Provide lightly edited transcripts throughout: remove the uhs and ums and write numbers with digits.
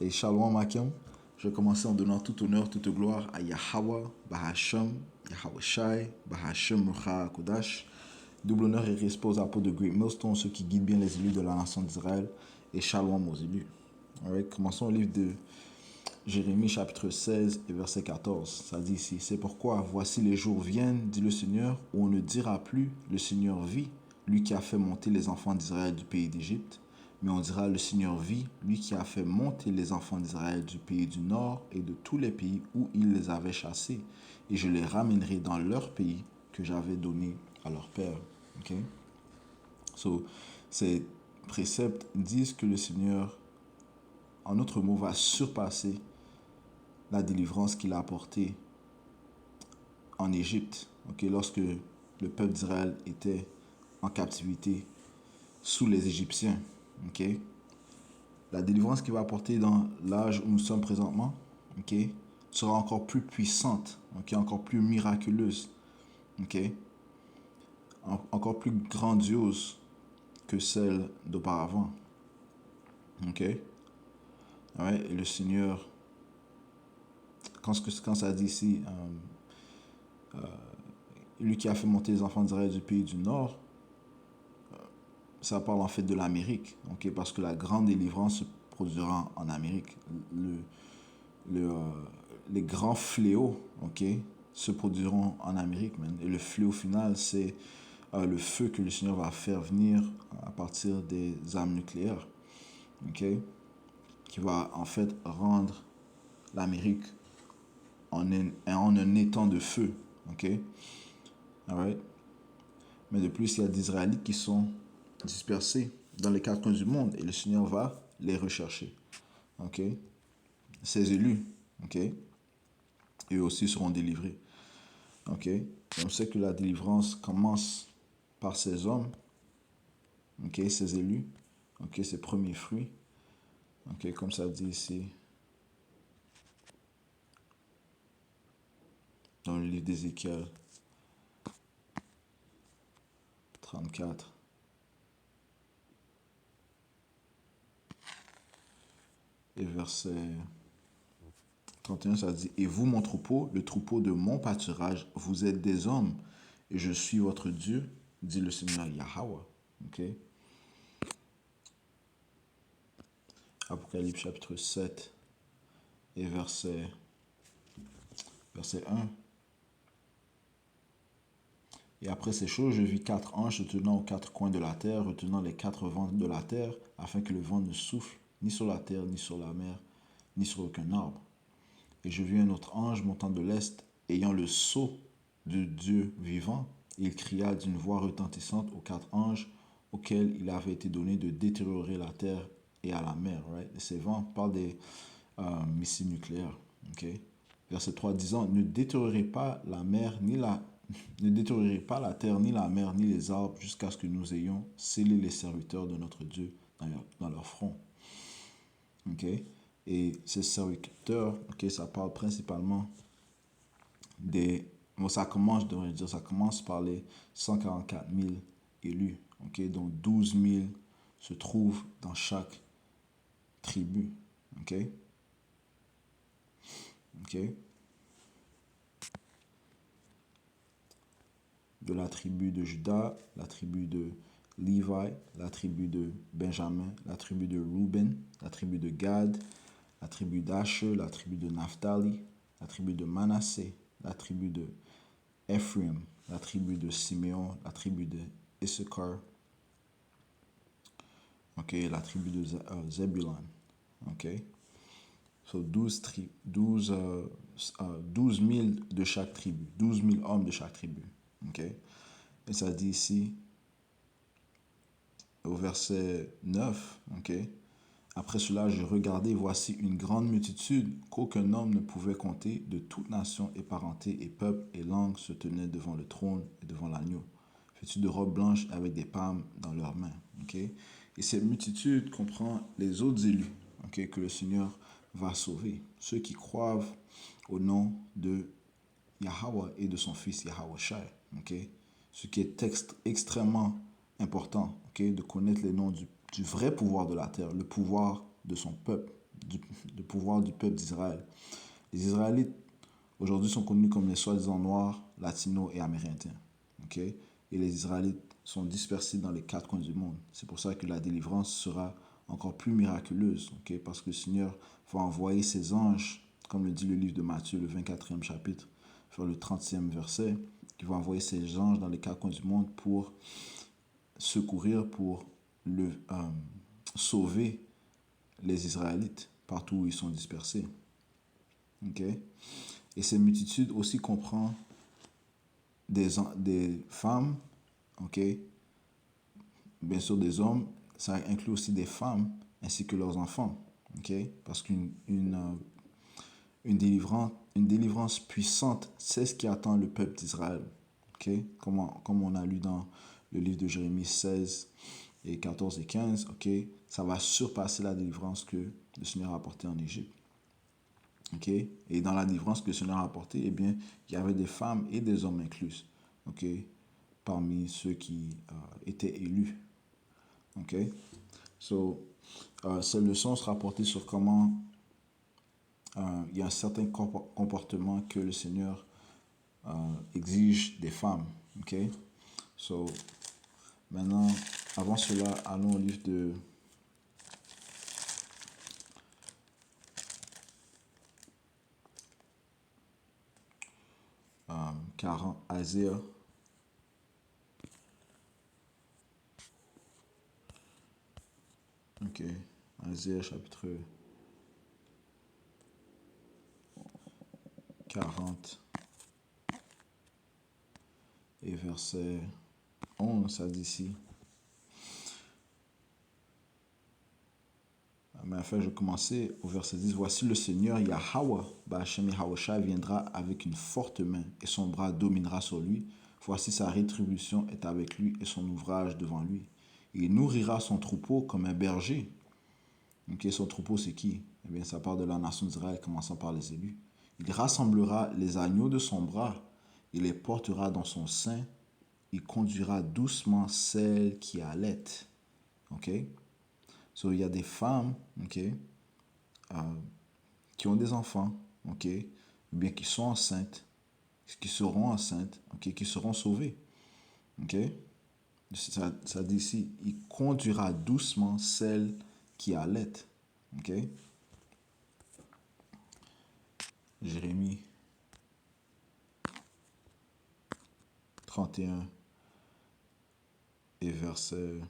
Et Shalom Akim, je vais commencer en donnant tout honneur, toute gloire à Yahweh, Bahasham, Yahweh Shai, Bahasham Rucha Kodash. Double honneur et respect aux apôtres de Great Millstone, ceux qui guident bien les élus de la nation d'Israël. Et Shalom aux élus. Alright, commençons au livre de Jérémie chapitre 16 et verset 14. Ça dit ici, c'est pourquoi voici les jours viennent, dit le Seigneur, où on ne dira plus, le Seigneur vit, lui qui a fait monter les enfants d'Israël du pays d'Égypte. Mais on dira, le Seigneur vit, lui qui a fait monter les enfants d'Israël du pays du nord et de tous les pays où il les avait chassés. Et je les ramènerai dans leur pays que j'avais donné à leur père. Okay? So, ces préceptes disent que le Seigneur, en autre mot, va surpasser la délivrance qu'il a apportée en Égypte, okay, lorsque le peuple d'Israël était en captivité sous les Égyptiens. Okay. La délivrance qu'il va apporter dans l'âge où nous sommes présentement, okay, sera encore plus puissante, okay, encore plus miraculeuse, okay, encore plus grandiose que celle d'auparavant. Okay. Ouais, et le Seigneur, quand ça dit ici, lui qui a fait monter les enfants d'Israël du pays du nord, ça parle en fait de l'Amérique, okay, parce que la grande délivrance se produira en Amérique. Le, les grands fléaux, okay, se produiront en Amérique, man. Et le fléau final, c'est le feu que le Seigneur va faire venir à partir des armes nucléaires, okay, qui va en fait rendre l'Amérique en un étang de feu, okay. Alright. Mais de plus, il y a des Israélites qui sont dispersés dans les quatre coins du monde et le Seigneur va les rechercher. Ok? Ses élus, ok? Eux aussi seront délivrés. Ok? Et on sait que la délivrance commence par ces hommes, ok? Ces élus, ok? Ces premiers fruits, ok? Comme ça dit ici dans le livre d'Ézéchiel 34. Et verset 31, ça dit, et vous, mon troupeau, le troupeau de mon pâturage, vous êtes des hommes, et je suis votre Dieu, dit le Seigneur Yahweh. Okay? Apocalypse chapitre 7 et verset 1. Et après ces choses, je vis quatre anges se tenant aux quatre coins de la terre, retenant les quatre vents de la terre, afin que le vent ne souffle ni sur la terre, ni sur la mer, ni sur aucun arbre. Et je vis un autre ange montant de l'est, ayant le sceau de Dieu vivant. Et il cria d'une voix retentissante aux quatre anges auxquels il avait été donné de détériorer la terre et à la mer. Right? Et ces vents parlent des missiles nucléaires. Okay? Verset 3 disant, ne détériorez pas la mer, ne détériorez pas la terre, ni la mer, ni les arbres, jusqu'à ce que nous ayons scellé les serviteurs de notre Dieu dans leur front. Okay? Et ces serviteurs, okay, ça parle principalement des... Bon, ça commence, je devrais dire, ça commence par les 144 000 élus, okay, dont 12 000 se trouvent dans chaque tribu. Okay? Okay? De la tribu de Juda, la tribu de Levi, la tribu de Benjamin, la tribu de Reuben, la tribu de Gad, la tribu d'Asher, la tribu de Naphtali, la tribu de Manassé, la tribu de Ephraim, la tribu de Siméon, la tribu de Issachar, okay, la tribu de Zebulon. Okay. So 12 000 de chaque tribu, 12 000 hommes de chaque tribu. Okay. Et ça dit ici, au verset 9, okay, après cela, je regardais, voici une grande multitude qu'aucun homme ne pouvait compter, de toute nation et parenté et peuple et langue se tenaient devant le trône et devant l'agneau, vêtus de robes blanches avec des palmes dans leurs mains. Okay? Et cette multitude comprend les autres élus, okay, que le Seigneur va sauver, ceux qui croient au nom de Yahweh et de son fils Yahweh Shai. Okay? Ce qui est extrêmement important, okay, de connaître les noms du vrai pouvoir de la terre, le pouvoir de son peuple, le pouvoir du peuple d'Israël. Les Israélites, aujourd'hui, sont connus comme les soi-disant noirs, latinos et amérindiens. Okay? Et les Israélites sont dispersés dans les quatre coins du monde. C'est pour ça que la délivrance sera encore plus miraculeuse, okay? Parce que le Seigneur va envoyer ses anges, comme le dit le livre de Matthieu, le 24e chapitre, vers le 30e verset, qui va envoyer ses anges dans les quatre coins du monde pour secourir, pour sauver les Israélites partout où ils sont dispersés. Okay? Et ces multitudes aussi comprend des femmes, okay? Bien sûr des hommes, ça inclut aussi des femmes ainsi que leurs enfants. Okay? Parce une délivrance puissante, c'est ce qui attend le peuple d'Israël. Okay? Comme on a lu dans le livre de Jérémie 16 et 14 et 15, okay? Ça va surpasser la délivrance que le Seigneur a apportée en Égypte. Okay? Et dans la délivrance que le Seigneur a apportée, eh bien, il y avait des femmes et des hommes inclus, okay? Parmi ceux qui étaient élus. Okay? So, cette leçon sera portée sur comment il y a un certain comportement que le Seigneur exige des femmes. Okay? So, maintenant, avant cela, allons au livre de Isaiah. Ok, Isaiah chapitre 40 et verset 11, ça dit ici. Mais enfin, je vais commencer au verset 10. Voici le Seigneur Yahweh, Ba'Hashem Yahawashi, viendra avec une forte main et son bras dominera sur lui. Voici sa rétribution est avec lui et son ouvrage devant lui. Il nourrira son troupeau comme un berger. Okay, son troupeau, c'est qui? Eh bien, ça part de la nation d'Israël, commençant par les élus. Il rassemblera les agneaux de son bras, il les portera dans son sein, il conduira doucement celles qui allaitent. Ok? So, il y a des femmes, ok, qui ont des enfants, ok, ou bien qui sont enceintes, qui seront enceintes, ok, qui seront sauvées. Ok? Ça dit ici, il conduira doucement celles qui allaitent. Ok? Jérémie 31 et verset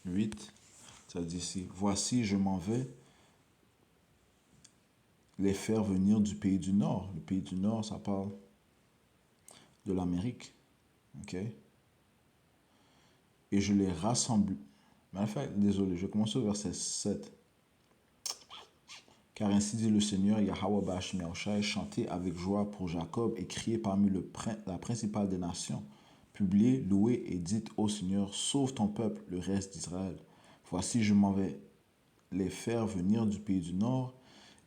8, ça dit ici, voici, je m'en vais les faire venir du pays du Nord. Le pays du Nord, ça parle de l'Amérique. Ok? Et je les rassemble. Mais enfin, désolé, je commence au verset 7. Car ainsi dit le Seigneur, Yahweh Ba'Hashem Yahawashi, chantez avec joie pour Jacob et criez parmi la principale des nations. Publiez, louez et dites au Seigneur, sauve ton peuple, le reste d'Israël. Voici, je m'en vais les faire venir du pays du Nord,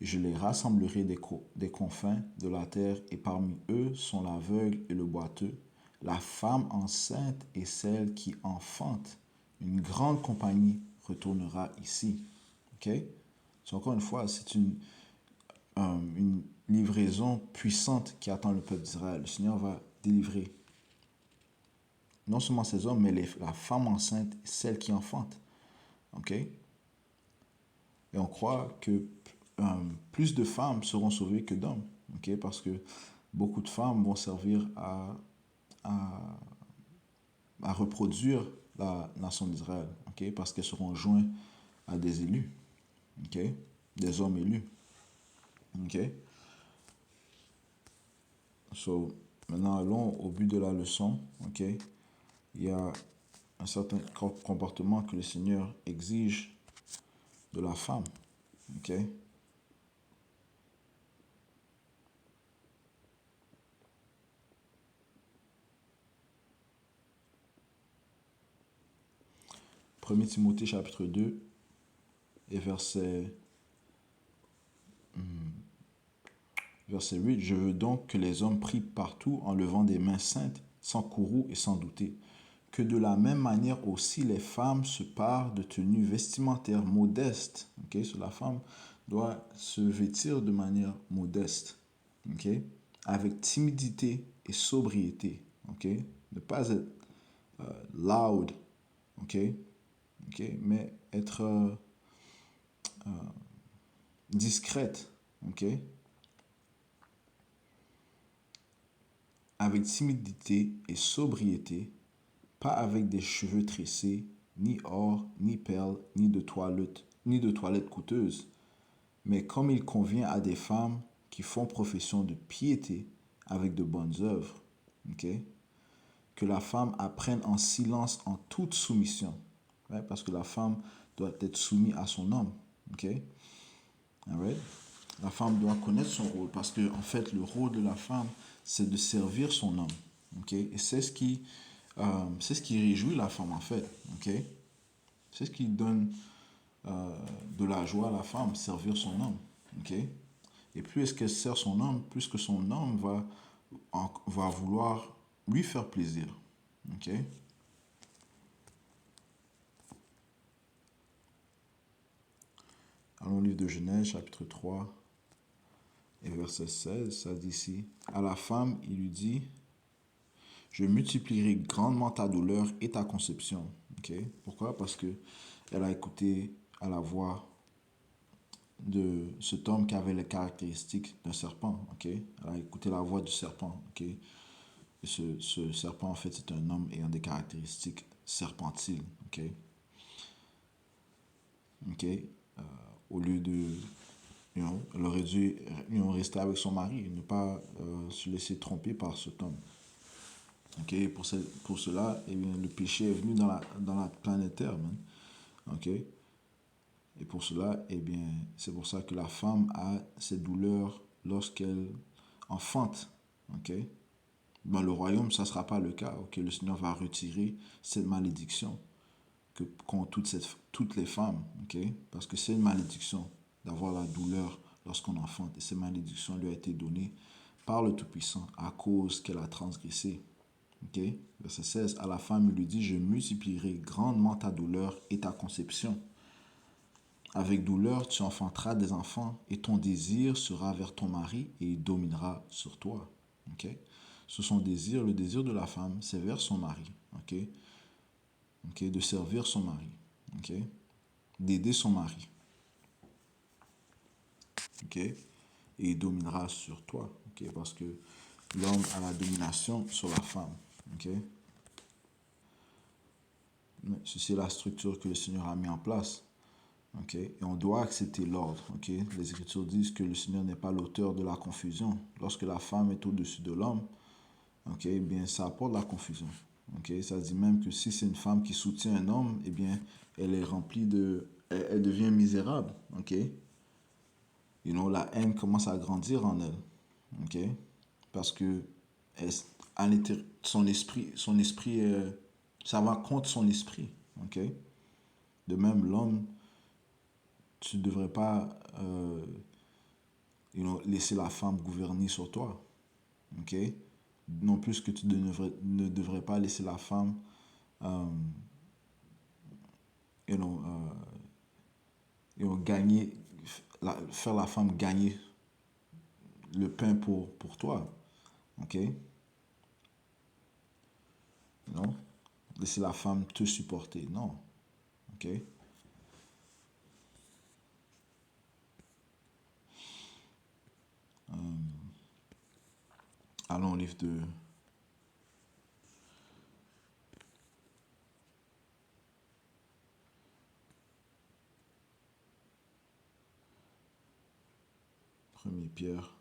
et je les rassemblerai des confins de la terre, et parmi eux sont l'aveugle et le boiteux, la femme enceinte et celle qui enfante. Une grande compagnie retournera ici. Ok? So, encore une fois, c'est une livraison puissante qui attend le peuple d'Israël. Le Seigneur va délivrer non seulement ces hommes, mais la femme enceinte et celle qui enfante. Ok? Et on croit que plus de femmes seront sauvées que d'hommes. Okay? Parce que beaucoup de femmes vont servir à reproduire la nation d'Israël. Okay? Parce qu'elles seront jointes à des élus. Okay? Des hommes élus. Okay? So, maintenant, allons au but de la leçon. Okay? Il y a un certain comportement que le Seigneur exige de la femme. Okay? Premier Timothée chapitre 2 et verset 8. Je veux donc que les hommes prient partout en levant des mains saintes sans courroux et sans douter. Que de la même manière aussi les femmes se parent de tenues vestimentaires modestes. Okay? So, la femme doit se vêtir de manière modeste, okay? Avec timidité et sobriété. Okay? Ne pas être loud, okay? Okay? Mais être discrète. Okay? Avec timidité et sobriété, pas avec des cheveux tressés, ni or, ni perles, ni de toilettes coûteuses, mais comme il convient à des femmes qui font profession de piété avec de bonnes œuvres. Okay? Que la femme apprenne en silence en toute soumission. Right? Parce que la femme doit être soumise à son homme. Okay? Alright? La femme doit connaître son rôle parce que, en fait, le rôle de la femme, c'est de servir son homme. Okay? Et c'est ce qui réjouit la femme, en fait. Okay? C'est ce qui donne de la joie à la femme, servir son homme. Okay? Et plus est-ce qu'elle sert son homme, plus que son homme va vouloir lui faire plaisir. Okay? Allons au livre de Genèse, chapitre 3 et verset 16, ça dit ici, à la femme, il lui dit, je multiplierai grandement ta douleur et ta conception. Okay? Pourquoi? Parce que elle a écouté à la voix de cet homme qui avait les caractéristiques d'un serpent. Okay? Elle a écouté la voix du serpent. Okay? Et ce serpent, en fait, c'est un homme ayant des caractéristiques serpentiles. Okay? Okay? Au lieu de... elle aurait dû rester avec son mari et ne pas se laisser tromper par cet homme. Okay? Pour cela, eh bien, le péché est venu dans la planète Terre. Man. Okay? Et pour cela, eh bien, c'est pour ça que la femme a ces douleurs lorsqu'elle enfante. Okay? Dans le royaume, ça ne sera pas le cas. Okay? Le Seigneur va retirer cette malédiction qu'ont toutes les femmes. Okay? Parce que c'est une malédiction d'avoir la douleur lorsqu'on enfante. Et cette malédiction lui a été donnée par le Tout-Puissant à cause qu'elle a transgressé. Okay? Verset 16. À la femme, il lui dit, je multiplierai grandement ta douleur et ta conception. Avec douleur, tu enfanteras des enfants et ton désir sera vers ton mari et il dominera sur toi. Okay? Son désir, le désir de la femme, c'est vers son mari. Okay? Okay? De servir son mari. Okay? D'aider son mari. Okay? Et il dominera sur toi. Okay? Parce que l'homme a la domination sur la femme. Okay? Ceci est la structure que le Seigneur a mis en place. Okay? Et on doit accepter l'ordre. Okay? Les Écritures disent que le Seigneur n'est pas l'auteur de la confusion. Lorsque la femme est au-dessus de l'homme, okay, eh bien, ça apporte la confusion. Okay? Ça dit même que si c'est une femme qui soutient un homme, eh bien, elle est remplie de... Elle devient misérable. Okay? La haine commence à grandir en elle. Okay? Parce que son esprit ça va contre son esprit. Okay? De même, l'homme, tu ne devrais pas laisser la femme gouverner sur toi. Okay? Non plus que tu ne devrais pas laisser la femme you know, gagner, faire la femme gagner le pain pour toi. Ok? Non? Laisser la femme te supporter. Non. Ok? Allons au livre de Premier Pierre.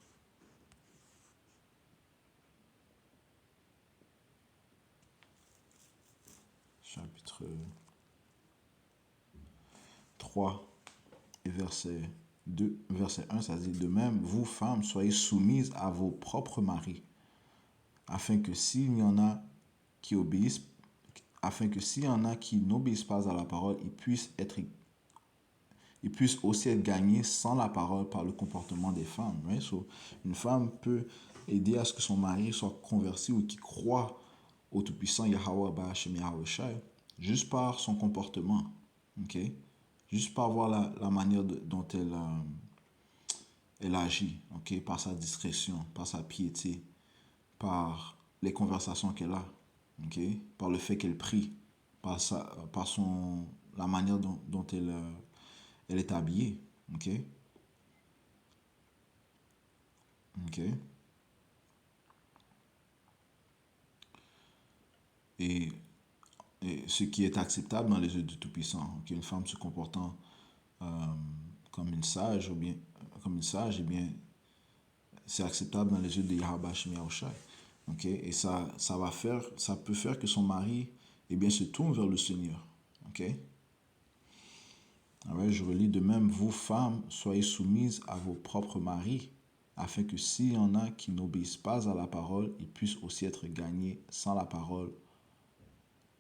Chapitre 3 et verset 2, verset 1, ça dit de même, vous femmes, soyez soumises à vos propres maris, afin que s'il y en a qui obéissent, afin que s'il y en a qui n'obéissent pas à la parole, ils puissent aussi être gagnés sans la parole par le comportement des femmes. Right? So, une femme peut aider à ce que son mari soit converti ou qu'il croit au Tout-Puissant Yahweh Bahashem Yahweh Shai, juste par son comportement, ok? Juste par voir la manière dont elle agit, ok? Par sa discrétion, par sa piété, par les conversations qu'elle a, ok? Par le fait qu'elle prie, par la manière dont elle est habillée, ok? Ok? Et, et ce qui est acceptable dans les yeux du Tout-Puissant, ok? Une femme se comportant euh, comme une sage, ou bien, comme une sage, eh bien, c'est acceptable dans les yeux de Yahweh Hashem Yahushai. Ok? Et ça peut faire que son mari, eh bien, se tourne vers le Seigneur. Ok? Ah ouais, je relis de même, vous femmes, soyez soumises à vos propres maris, afin que s'il y en a qui n'obéissent pas à la parole, ils puissent aussi être gagnés sans la parole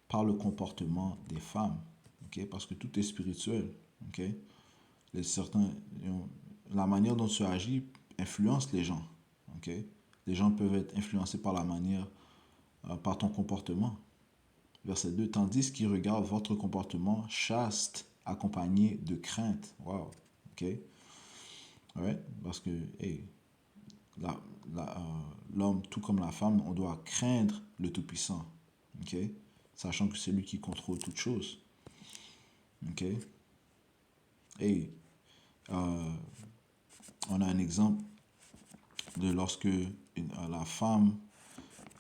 par le comportement des femmes. Ok? Parce que tout est spirituel. Ok? Certains, la manière dont tu agis influence les gens. Ok? Les gens peuvent être influencés par la manière, par ton comportement. Verset 2. Tandis qu'ils regardent votre comportement chaste, accompagné de crainte. Wow. Ok? Ouais, parce que hey, la- l'homme, tout comme la femme, on doit craindre le Tout-Puissant. Ok? Sachant que c'est lui qui contrôle toutes choses. Ok? Et on a un exemple de lorsque la femme,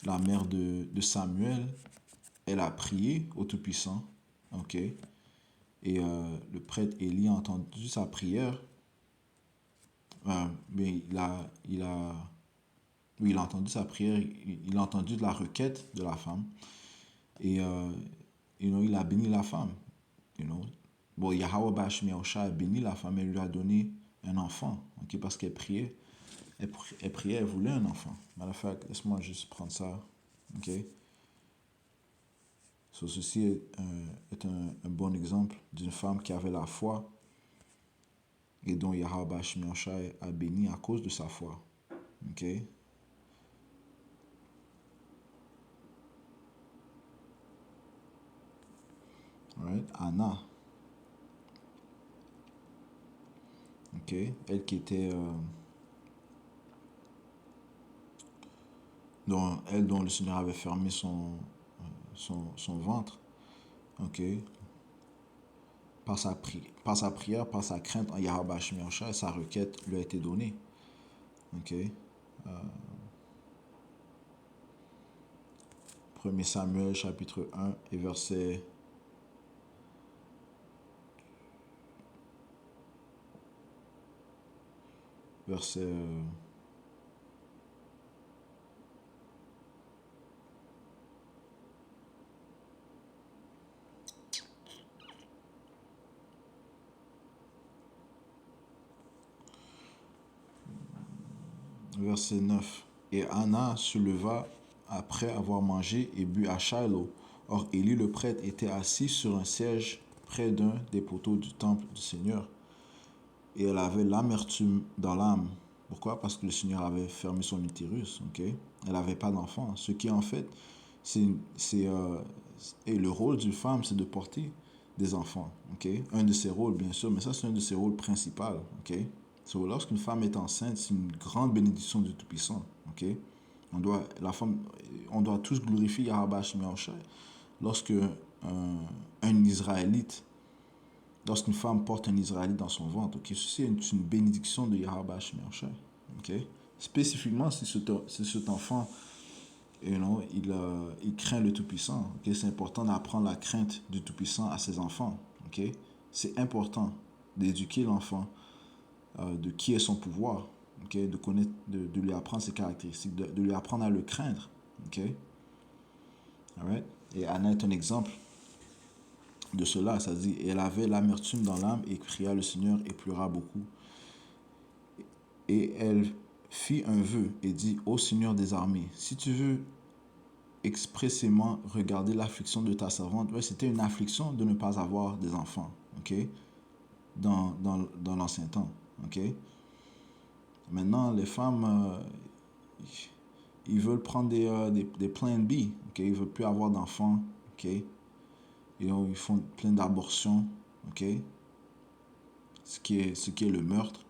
la mère de Samuel, elle a prié au Tout-Puissant. Ok? Et le prêtre Élie a entendu sa prière. Mais oui, il a entendu sa prière, il a entendu de la requête de la femme. Et il a béni la femme. You know. Bon, Yahweh Bashmi a béni la femme et lui a donné un enfant. Okay, parce qu'elle priait. Elle priait, elle voulait un enfant. Matter of fact, laisse-moi juste prendre ça. Ok. So, ceci est un bon exemple d'une femme qui avait la foi et dont Yahweh Bashmi a béni à cause de sa foi. Ok. Right. Anna. Ok. Elle qui était dont le Seigneur avait fermé son ventre, ok, par sa prière, par sa crainte en Yahweh Shemiosha, sa requête lui a été donnée, ok. 1 Samuel chapitre 1 et verset 9. Et Anna se leva après avoir mangé et bu à Shiloh. Or Élie le prêtre était assis sur un siège près d'un des poteaux du temple du Seigneur. Et elle avait l'amertume dans l'âme. Pourquoi? Parce que le Seigneur avait fermé son utérus. Ok. Elle n'avait pas d'enfant. Ce qui en fait, c'est et le rôle d'une femme, c'est de porter des enfants. Ok. Un de ses rôles, bien sûr, mais ça c'est un de ses rôles principaux. Ok. So, lorsqu'une femme est enceinte, c'est une grande bénédiction du Tout-Puissant. Ok. On doit tous glorifier Yahweh Shemiyahushai. Lorsque un Israélite lorsqu'une femme porte un Israélite dans son ventre, ok, ceci est une bénédiction de Yahweh Shemiyahushai. Ok. Spécifiquement, si cet enfant, il craint le Tout-Puissant. Ok. C'est important d'apprendre la crainte du Tout-Puissant à ses enfants. Ok. C'est important d'éduquer l'enfant de qui est son pouvoir. Ok. De connaître, de lui apprendre ses caractéristiques, de lui apprendre à le craindre. Ok. Alright. Et Anna est un exemple de cela, ça dit, elle avait l'amertume dans l'âme et cria le Seigneur et pleura beaucoup. Et elle fit un vœu et dit, ô Seigneur des armées, si tu veux expressément regarder l'affliction de ta servante, ouais, c'était une affliction de ne pas avoir des enfants, ok, dans l'ancien temps, ok. Maintenant, les femmes, ils veulent prendre des plans B, ok? Ils veulent plus avoir d'enfants, ok? Et ils font plein d'abortions, ok? Ce qui est le meurtre.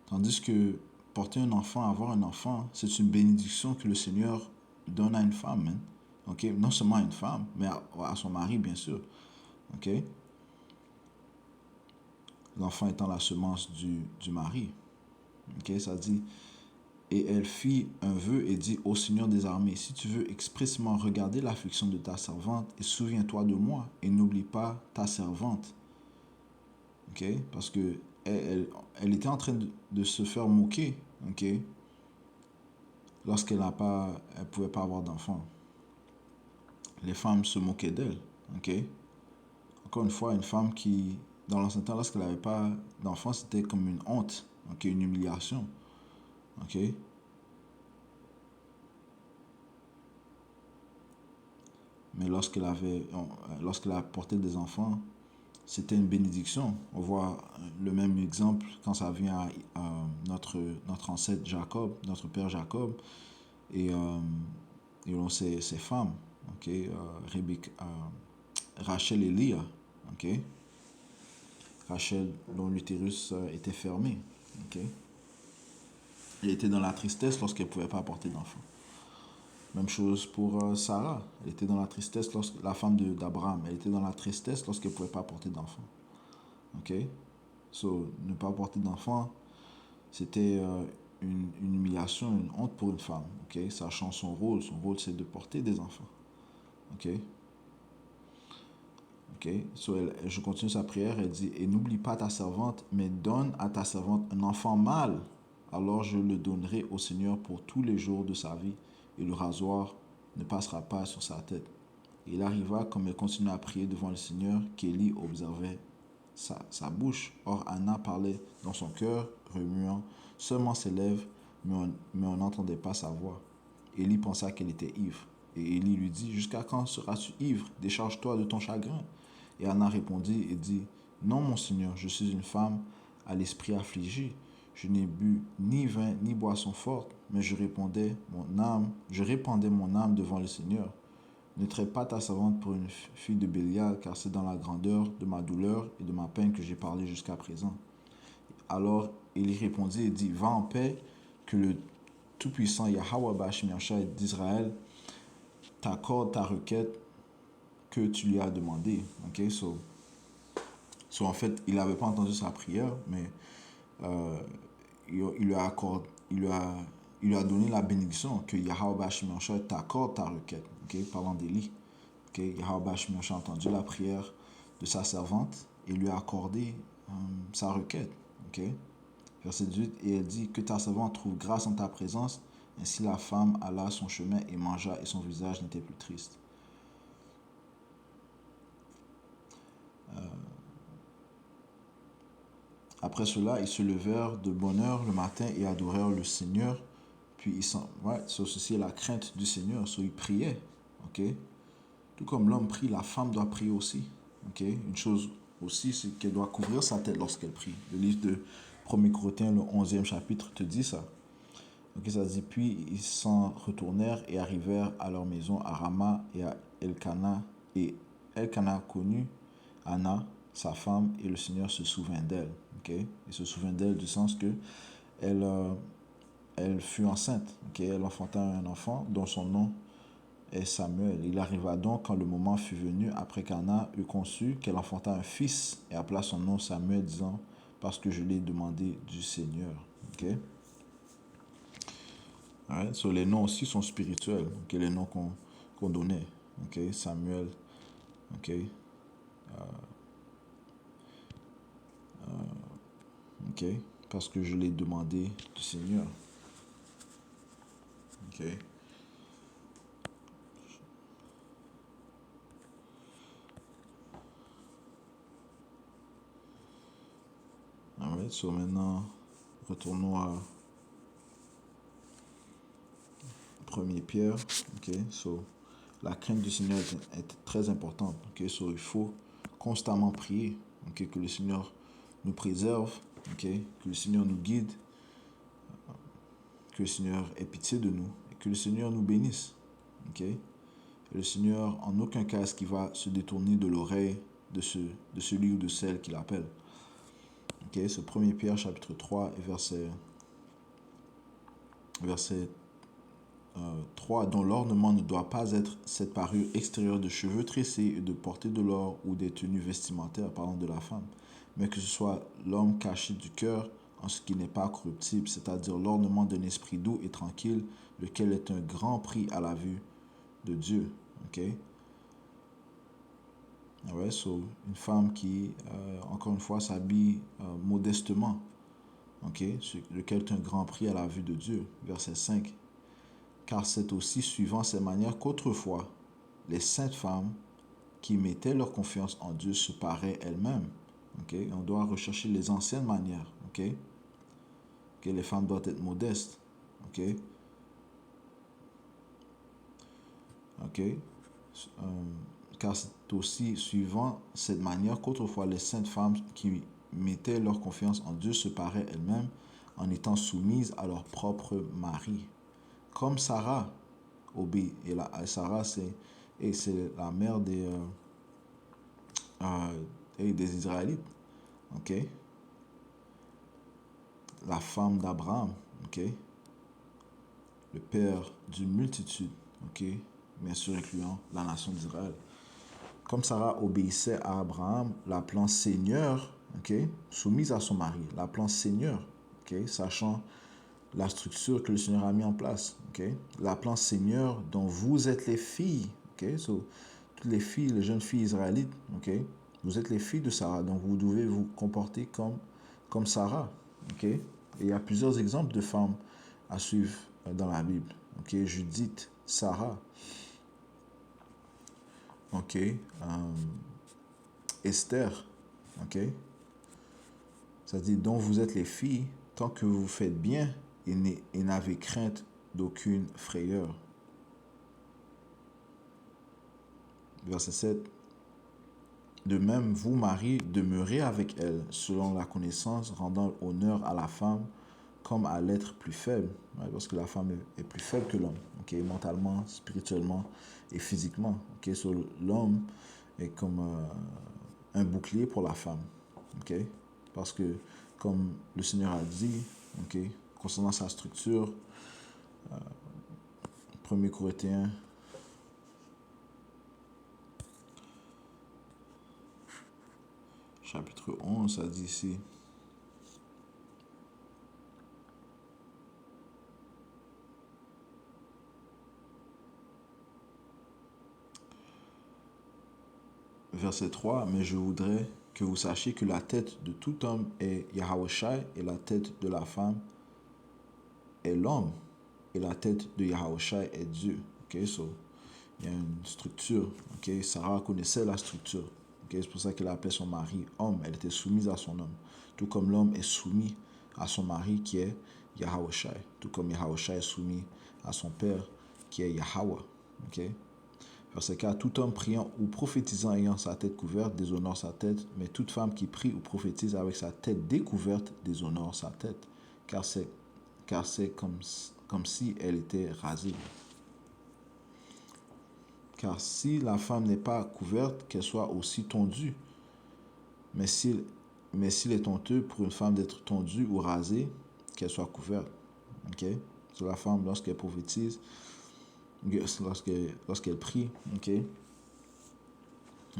Tandis que porter un enfant, avoir un enfant, c'est une bénédiction que le Seigneur donne à une femme, hein. Ok? Non seulement à une femme, mais à son mari, bien sûr. Ok? L'enfant étant la semence du mari. Ok? Ça dit, et elle fit un vœu et dit au Seigneur des armées, si tu veux expressément regarder l'affliction de ta servante, et souviens-toi de moi, et n'oublie pas ta servante. Ok? Parce que elle était en train de se faire moquer, ok? Lorsqu'elle elle pouvait pas avoir d'enfant. Les femmes se moquaient d'elle, ok? Encore une fois, une femme qui, dans l'ancien temps, lorsqu'elle n'avait pas d'enfant, c'était comme une honte, ok? Une humiliation, ok? Mais lorsqu'elle a porté des enfants, c'était une bénédiction. On voit le même exemple quand ça vient à notre ancêtre Jacob, notre père Jacob, et, ses femmes, ok? Rachel et Léa, ok? Rachel, dont l'utérus était fermé, ok? Elle était dans la tristesse lorsqu'elle ne pouvait pas apporter d'enfant. Même chose pour Sarah. Elle était dans la tristesse, la femme d'Abraham. Elle était dans la tristesse lorsqu'elle ne pouvait pas apporter d'enfant. Ok? So, ne pas apporter d'enfant, c'était une humiliation, une honte pour une femme. Ok? Sachant son rôle. Son rôle, c'est de porter des enfants. Ok? Ok? So, je continue sa prière. Elle dit, et n'oublie pas ta servante, mais donne à ta servante un enfant mâle. Alors je le donnerai au Seigneur pour tous les jours de sa vie, et le rasoir ne passera pas sur sa tête. Et il arriva, comme elle continuait à prier devant le Seigneur, qu'Élie observait sa bouche. Or Anna parlait dans son cœur, remuant seulement ses lèvres, mais on n'entendait pas sa voix. Élie pensa qu'elle était ivre. Et Élie lui dit, jusqu'à quand seras-tu ivre? Décharge-toi de ton chagrin. Et Anna répondit et dit, non, mon Seigneur, je suis une femme à l'esprit affligé. Je n'ai bu ni vin ni boisson forte, mais je répandais mon âme devant le Seigneur. Ne traite pas ta servante pour une fille de Bélial, car c'est dans la grandeur de ma douleur et de ma peine que j'ai parlé jusqu'à présent. Alors il répondit et dit, va en paix, que le Tout-Puissant Yahweh Bashmiachai d'Israël t'accorde ta requête que tu lui as demandée. Ok, so en fait, il n'avait pas entendu sa prière, mais il lui a accordé, il lui a donné la bénédiction que Yahweh Bashmiachai t'accorde ta requête. Ok, parlant d'Élie. Ok, Yahweh Bashmiachai a entendu la prière de sa servante et lui a accordé sa requête. Ok. Verset 18, et elle dit, que ta servante trouve grâce en ta présence. Ainsi la femme alla son chemin et mangea, et son visage n'était plus triste. Après cela, ils se levèrent de bonne heure le matin et adorèrent le Seigneur. Puis ceci est la crainte du Seigneur. Ils priaient. Ok. Tout comme l'homme prie, la femme doit prier aussi. Ok. Une chose aussi, c'est qu'elle doit couvrir sa tête lorsqu'elle prie. Le livre de 1 Corinthiens, le 11e chapitre, te dit ça. Ok, ça dit, puis ils s'en retournèrent et arrivèrent à leur maison à Rama et à Elkana. Et Elkana connut Anna, sa femme, et le Seigneur se souvint d'elle. Okay? Il se souvint d'elle du sens que elle fut enceinte. Okay? Elle enfanta un enfant dont son nom est Samuel. Il arriva donc, quand le moment fut venu, après qu'Anna eut conçu, qu'elle enfanta un fils et appela son nom Samuel, disant, parce que je l'ai demandé du Seigneur. Okay? Right? So, les noms aussi sont spirituels, okay? Les noms qu'on donnait. Okay? Samuel, okay? Okay? Parce que je l'ai demandé du Seigneur. Okay? Alright, so maintenant, retournons à 1er Pierre. Okay? So, la crainte du Seigneur est très importante. Okay? So, il faut constamment prier, okay? Que le Seigneur nous préserve, okay? Que le Seigneur nous guide, que le Seigneur ait pitié de nous, et que le Seigneur nous bénisse. Ok? Et le Seigneur, en aucun cas, est-ce qu'il va se détourner de l'oreille de celui ou de celle qu'il appelle. Ok? C'est 1 Pierre chapitre 3 et verset 3, dont l'ornement ne doit pas être cette parure extérieure de cheveux tressés et de porter de l'or ou des tenues vestimentaires, parlant de la femme, mais que ce soit l'homme caché du cœur en ce qui n'est pas corruptible, c'est-à-dire l'ornement d'un esprit doux et tranquille, lequel est un grand prix à la vue de Dieu. Ok? Ouais, so, une femme qui, encore une fois, s'habille modestement, ok? Lequel est un grand prix à la vue de Dieu. Verset 5. Car c'est aussi suivant ces manières qu'autrefois, les saintes femmes qui mettaient leur confiance en Dieu se paraient elles-mêmes. Okay? On doit rechercher les anciennes manières. Okay? Que les femmes doivent être modestes. Okay? Okay? Car c'est aussi suivant cette manière qu'autrefois les saintes femmes qui mettaient leur confiance en Dieu se paraient elles-mêmes en étant soumises à leur propre mari. Comme Sarah obéit. Et Sarah, c'est la mère des Israélites. Ok? La femme d'Abraham. Ok? Le père d'une multitude. Ok? Bien sûr, incluant la nation d'Israël. Comme Sarah obéissait à Abraham, l'appelant Seigneur, ok? Soumise à son mari, l'appelant Seigneur, ok? Sachant la structure que le Seigneur a mis en place. Okay? L'appelant Seigneur dont vous êtes les filles. Okay? So, toutes les filles, les jeunes filles israélites, okay? Vous êtes les filles de Sarah, donc vous devez vous comporter comme Sarah. Okay? Et il y a plusieurs exemples de femmes à suivre dans la Bible. Okay? Judith, Sarah. Okay? Esther. Okay? C'est-à-dire dont vous êtes les filles tant que vous faites bien et n'avez crainte d'aucune frayeur. Verset 7. De même, vous, Marie, demeurez avec elle, selon la connaissance, rendant honneur à la femme comme à l'être plus faible. Ouais, parce que la femme est plus faible que l'homme, okay? Mentalement, spirituellement et physiquement. Okay? So, l'homme est comme un bouclier pour la femme. Okay? Parce que, comme le Seigneur a dit, okay, concernant sa structure, 1 Corinthiens chapitre 11, ça dit ici. Verset 3, mais je voudrais que vous sachiez que la tête de tout homme est Yahawashi et la tête de la femme est l'homme et la tête de Yahawashi est Dieu. Okay, so, il y a une structure. Okay? Sarah connaissait la structure. Okay? C'est pour ça qu'elle appelait son mari homme. Elle était soumise à son homme. Tout comme l'homme est soumis à son mari qui est Yahawashi. Tout comme Yahawashi est soumis à son père qui est Yahweh. Okay? Verset 4, tout homme priant ou prophétisant ayant sa tête couverte déshonore sa tête, mais toute femme qui prie ou prophétise avec sa tête découverte déshonore sa tête, car c'est comme si elle était rasée. Car si la femme n'est pas couverte, qu'elle soit aussi tondue. Mais s'il est honteux pour une femme d'être tondue ou rasée, qu'elle soit couverte. Okay? So, la femme, lorsqu'elle prophétise, lorsqu'elle prie, okay?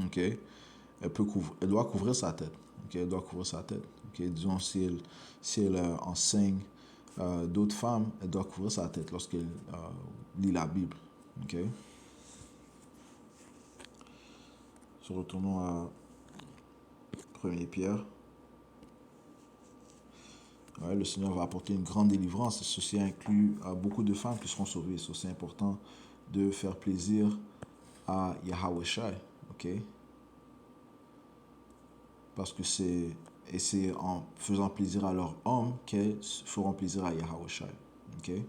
Okay? Elle doit couvrir sa tête. Okay? Elle doit couvrir sa tête. Okay? Disons, si elle enseigne d'autres femmes, elle doit couvrir sa tête lorsqu'elle lit la Bible. Okay? So, retournons à 1 Pierre. Ouais, le Seigneur va apporter une grande délivrance. Ceci inclut beaucoup de femmes qui seront sauvées. C'est important de faire plaisir à Yahawashi. Okay? Parce que c'est en faisant plaisir à leur homme qu'elles feront plaisir à Yahawashi. Okay?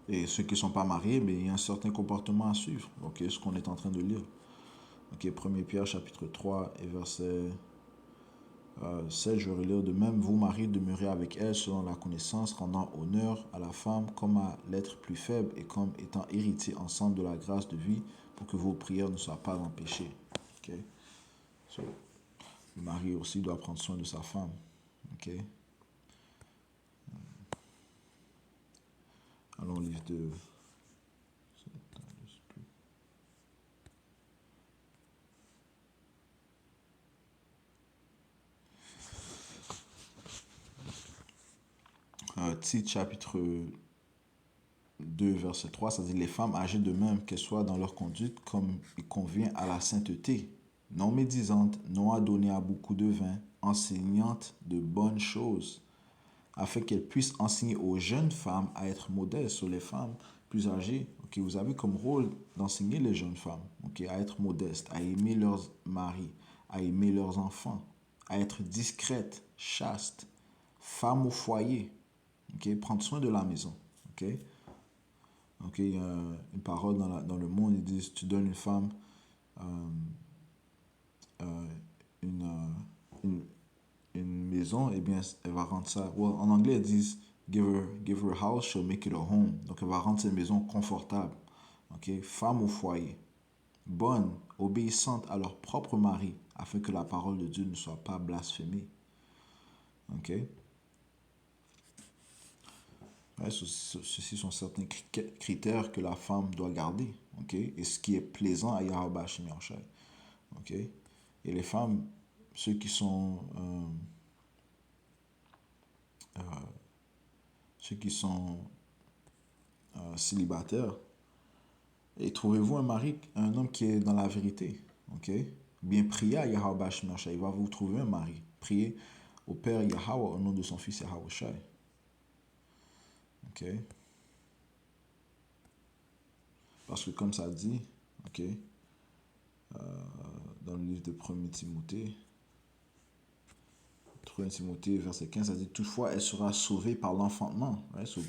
Et ceux qui ne sont pas mariés, mais il y a un certain comportement à suivre. Okay? Ce qu'on est en train de lire. Okay? 1 Pierre chapitre 3 et verset 16, je vais relire de même. Vous, maris, demeurez avec elle selon la connaissance, rendant honneur à la femme comme à l'être plus faible et comme étant héritiers ensemble de la grâce de vie pour que vos prières ne soient pas empêchées. Ok? So, le mari aussi doit prendre soin de sa femme. Ok? Allons au livre de Tite, chapitre 2, verset 3, ça dit les femmes âgées de même qu'elles soient dans leur conduite comme il convient à la sainteté, non médisantes, non adonnées à beaucoup de vin, enseignantes de bonnes choses, afin qu'elles puissent enseigner aux jeunes femmes à être modestes sur les femmes plus âgées. Ok, vous avez comme rôle d'enseigner les jeunes femmes, ok, à être modestes, à aimer leurs maris, à aimer leurs enfants, à être discrètes, chastes, femmes au foyer, ok, prendre soin de la maison. Ok. Ok, il y a une parole dans le monde, ils disent, tu donnes une femme euh, euh, une, une, une maison, et bien, elle va rendre ça. Well, en anglais, ils disent, give her a house, she'll make it a home. Donc, elle va rendre cette maison confortable. Ok, femme au foyer, bonne, obéissante à leur propre mari, afin que la parole de Dieu ne soit pas blasphémée. Ok, ouais, ceci sont certains critères que la femme doit garder. Ok, et ce qui est plaisant à Yahweh Shem Yahushai. Ok, et les femmes, ceux qui sont ceux qui sont célibataires, et trouvez-vous un mari, un homme qui est dans la vérité. Ok? Bien priez à Yahweh Shemashai. Il va vous trouver un mari. Priez au Père Yahweh au nom de son fils Yahweh Shai. Ok? Parce que comme ça dit, ok, dans le livre de 1 Timothée, 3 Timothée, verset 15, ça dit toutefois, elle sera sauvée par l'enfantement. Right? So,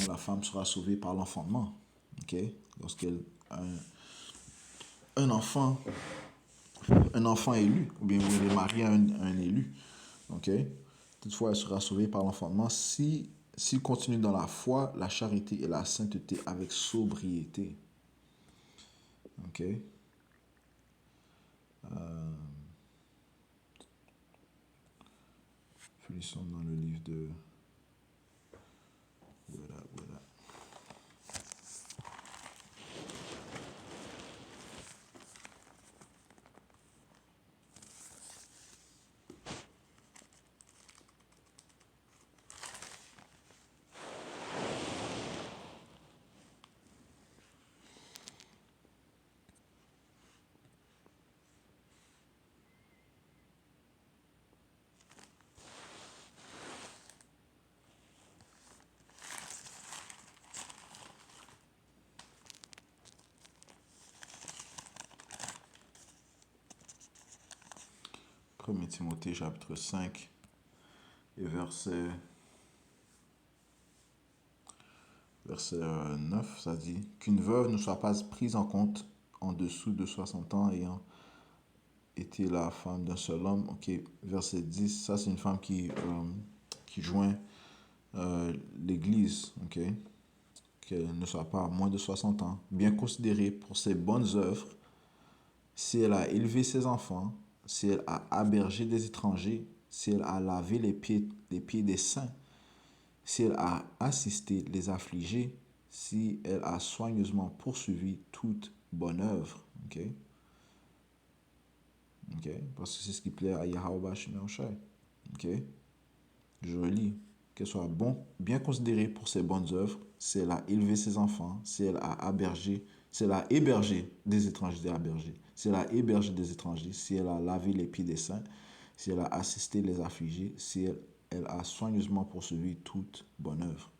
la femme sera sauvée par l'enfantement. Ok? Lorsqu'elle a un enfant, un enfant élu, ou bien vous est marié à un élu. Ok? Toutefois, elle sera sauvée par l'enfantement si s'il continue dans la foi, la charité et la sainteté avec sobriété. Ok? Finissons dans le livre de. Voilà, voilà. 1 Timothée chapitre 5 et verset 9, ça dit qu'une veuve ne soit pas prise en compte en dessous de 60 ans ayant été la femme d'un seul homme. Ok, verset 10, ça c'est une femme qui joint l'église, ok, qu'elle ne soit pas à moins de 60 ans, bien considérée pour ses bonnes œuvres, si elle a élevé ses enfants, si elle a hébergé des étrangers, si elle a lavé les pieds des saints, si elle a assisté les affligés, si elle a soigneusement poursuivi toute bonne œuvre. Ok? Ok? Parce que c'est ce qui plaît à Yahweh Shemeshai. Ok? Je relis. Qu'elle soit bien considérée pour ses bonnes œuvres, si elle a élevé ses enfants, si elle a hébergé, si elle a hébergé des étrangers, si elle a hébergé des étrangers, si elle a lavé les pieds des saints, si elle a assisté les affligés, si elle a soigneusement poursuivi toute bonne œuvre.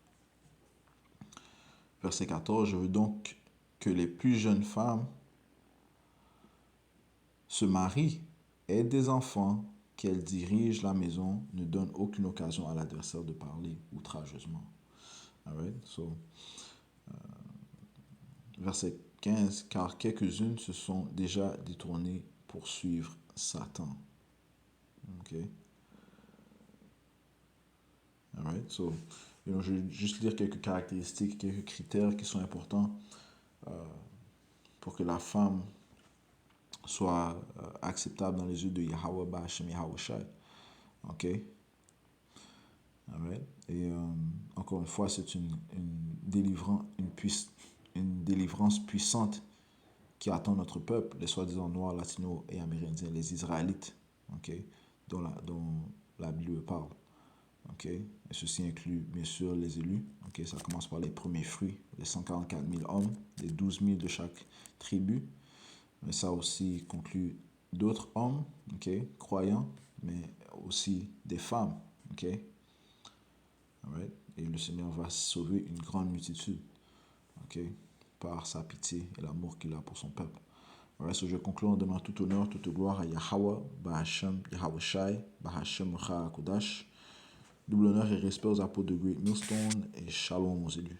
Verset 14, je veux donc que les plus jeunes femmes se marient, aient des enfants, qu'elles dirigent la maison, ne donnent aucune occasion à l'adversaire de parler outrageusement. Alright? So, verset 15, car quelques-unes se sont déjà détournées pour suivre Satan. Ok. Alright, so, je vais juste lire quelques caractéristiques, quelques critères qui sont importants pour que la femme soit acceptable dans les yeux de Yahweh Ba'Hashem Yahweh Shai. Ok. Alright. Et encore une fois, c'est une délivrance puissante qui attend notre peuple, les soi-disant noirs, latinos et amérindiens, les Israélites, ok, dont la Bible parle. Ok. Et ceci inclut bien sûr les élus. Ok. Ça commence par les premiers fruits, les 144 000 hommes, les 12 000 de chaque tribu. Mais ça aussi conclut d'autres hommes, ok, croyants, mais aussi des femmes. Ok. Alright. Et le Seigneur va sauver une grande multitude, ok, par sa pitié et l'amour qu'il a pour son peuple. Alright, so je conclue en donnant tout honneur, toute gloire à Yahweh, Bahashem, Yahweh Shai, Bahashem Kodash. Double honneur et respect aux apôtres de Great Millstone et shalom aux élus.